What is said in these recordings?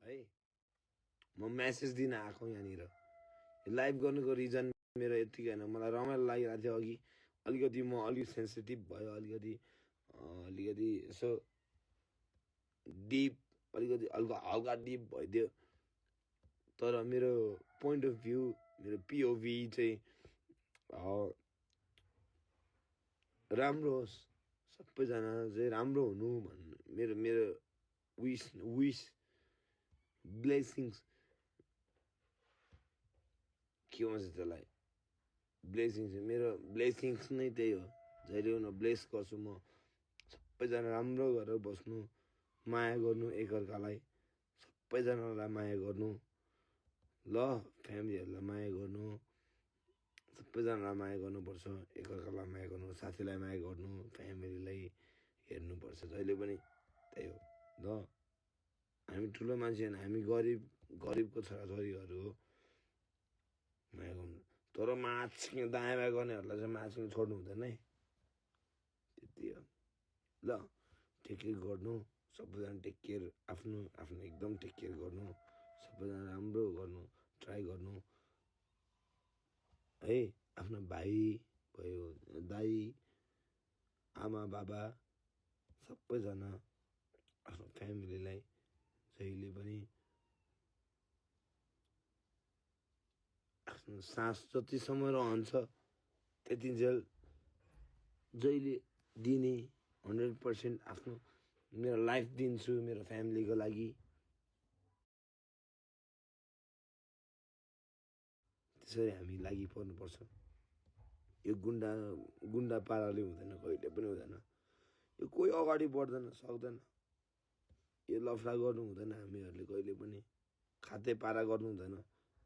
है म मेसेज दिन आएको यहाँनिर लाइभ गर्नुको रिजन मेरो यतिकै होइन मलाई रमाइलो लागिरहेको थियो अघि अलिकति म अलिक सेन्सिटिभ भयो अलिकति यसो डिप अलिकति हल्का डिप भइदियो तर मेरो पोइन्ट अफ भ्यू मेरो पिओभी चाहिँ राम्रो होस् सबैजना चाहिँ राम्रो हुनु भन्नु मेरो मेरो विस ब्लेसिङ्स के भन्छ त्यसलाई ब्लेसिङ्स मेरो ब्लेसिङ्स नै त्यही हो जहिले उनीहरू ब्लेस गर्छु म सबैजना राम्रो गरेर बस्नु माया गर्नु एकअर्कालाई सबैजनालाई माया गर्नु ल फ्यामिलीहरूलाई माया गर्नु सबैजनालाई माया गर्नुपर्छ एकअर्कालाई माया गर्नु साथीलाई माया गर्नु फ्यामिलीलाई हेर्नुपर्छ जहिले पनि त्यही हो ल हामी ठुलो मान्छे होइन हामी गरिबको छोराछोरीहरू हो माया गर्नु तर माछिङ दायाँ बायाँ गर्नेहरूलाई चाहिँ माछिङ छोड्नु हुँदैन है त्यति हो ल टेक केयर गर्नु सबैजना टेक केयर आफ्नो एकदम टेक केयर गर्नु सबैजना राम्रो गर्नु ट्राई गर्नु है आफ्नो भाइ भयो दाइ आमा बाबा सबैजना आफ्नो फ्यामिलीलाई जहिले पनि आफ्नो सास जतिसम्म रहन्छ त्यतिन्जेल जहिले दिने 100% आफ्नो मेरो लाइफ दिन्छु मेरो फ्यामिलीको लागि त्यसरी हामी लागि पर्नुपर्छ यो गुन्डा पाराले हुँदैन कहिले पनि हुँदैन यो कोही अगाडि बढ्दैन सक्दैन यो लफडा गर्नु हुँदैन हामीहरूले कहिले पनि खाते पारा गर्नु हुँदैन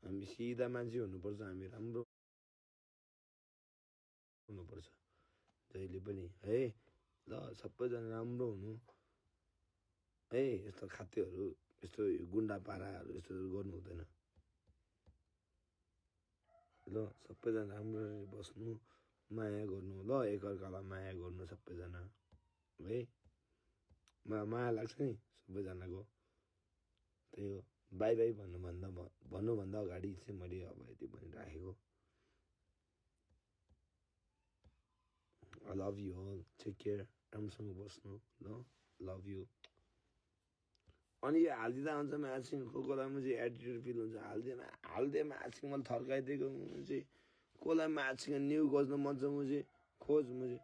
हामी सिधा मान्छे हुनुपर्छ हामी राम्रो हुनुपर्छ जहिले पनि है ल सबैजना राम्रो हुनु है यस्तो खातेहरू यस्तो गुन्डा पाराहरू यस्तो गर्नु हुँदैन ल सबैजना राम्ररी बस्नु माया गर्नु ल एकअर्कालाई माया गर्नु सबैजना है माया लाग्छ नि सबैजनाको त्यही हो बाई बाई भन्नुभन्दा अगाडि चाहिँ मैले अब यति भनिराखेको I love you all. Take care. राम्रोसँग बस्नु ल लभ यु अनि यो हालिदिँदा हुन्छ माछिङ कोलाई चाहिँ एटिट्युड फिल हुन्छ हालिदिए माछिङ मैले थर्काइदिएको चाहिँ कोलाई माछिङ न्यु खोज्न मन छ मुझे खोज मुझे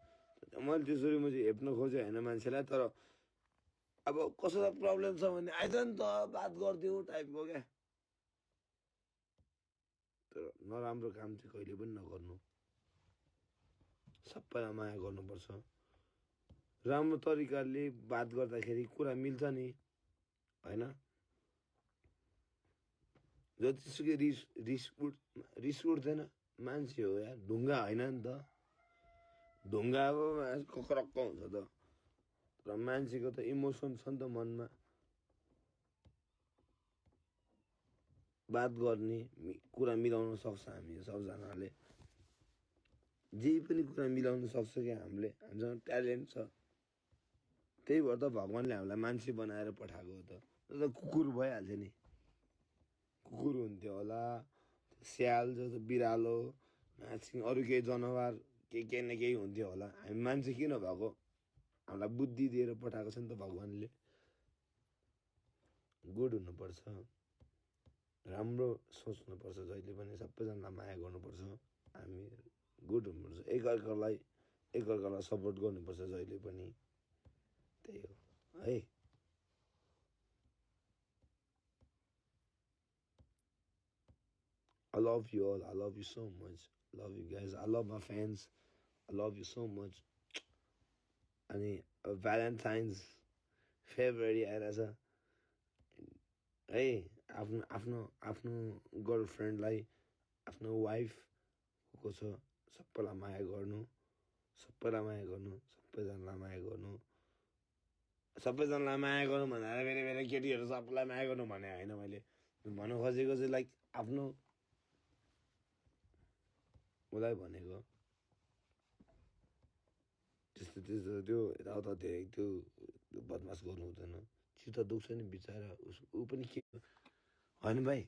मैले त्यसरी मुझे हेप्न खोजेँ होइन मान्छेलाई तर अब कसैलाई प्रब्लम छ भने आइज नि त बात गरिदिउँ टाइपको क्या तर नराम्रो काम चाहिँ कहिले पनि नगर्नु सबैलाई माया गर्नुपर्छ राम्रो तरिकाले बात गर्दाखेरि कुरा मिल्छ नि होइन जतिसुकै रिस उठ्दैन मान्छे हो यार ढुङ्गा होइन नि त ढुङ्गा अब कक्रक्क हुन्छ त तर मान्छेको त इमोसन छ नि त मनमा बात गर्ने कुरा मिलाउन सक्छ हामी सबजनाले जे पनि कुरा मिलाउन सक्छ क्या हामीसँग ट्यालेन्ट छ त्यही भएर त भगवान्ले हामीलाई मान्छे बनाएर पठाएको हो त कुकुर भइहाल्थ्यो नि कुकुर हुन्थ्यो होला स्याल जस्तो बिरालो माछिङ अरू केही जनावर केही न केही हुन्थ्यो होला हामी मान्छे किन भएको हामीलाई बुद्धि दिएर पठाएको छ नि त भगवान्ले गुड हुनुपर्छ राम्रो सोच्नुपर्छ जहिले पनि सबैजनालाई माया गर्नुपर्छ हामी गुड हुनुपर्छ एकअर्कालाई सपोर्ट गर्नुपर्छ जहिले पनि त्यही हो है I love you all. I love you so much. Love you guys. I love my fans. I love you so much. अनि भ्यालेन्टाइन्स फेब्रुअरी आइरहेछ है आफ्नो गर्लफ्रेन्डलाई आफ्नो वाइफ को छ सबैलाई माया गर्नु सबैजनालाई माया गर्नु भनेर मेरो केटीहरू सबैलाई माया गर्नु भने होइन मैले भन्नु खोजेको चाहिँ लाइक आफ्नो उसलाई भनेको त्यस्तो त्यो यताउता त्यो बदमास गर्नु हुँदैन चित्त दुख्छ नि बिचरा ऊ पनि के होइन भाइ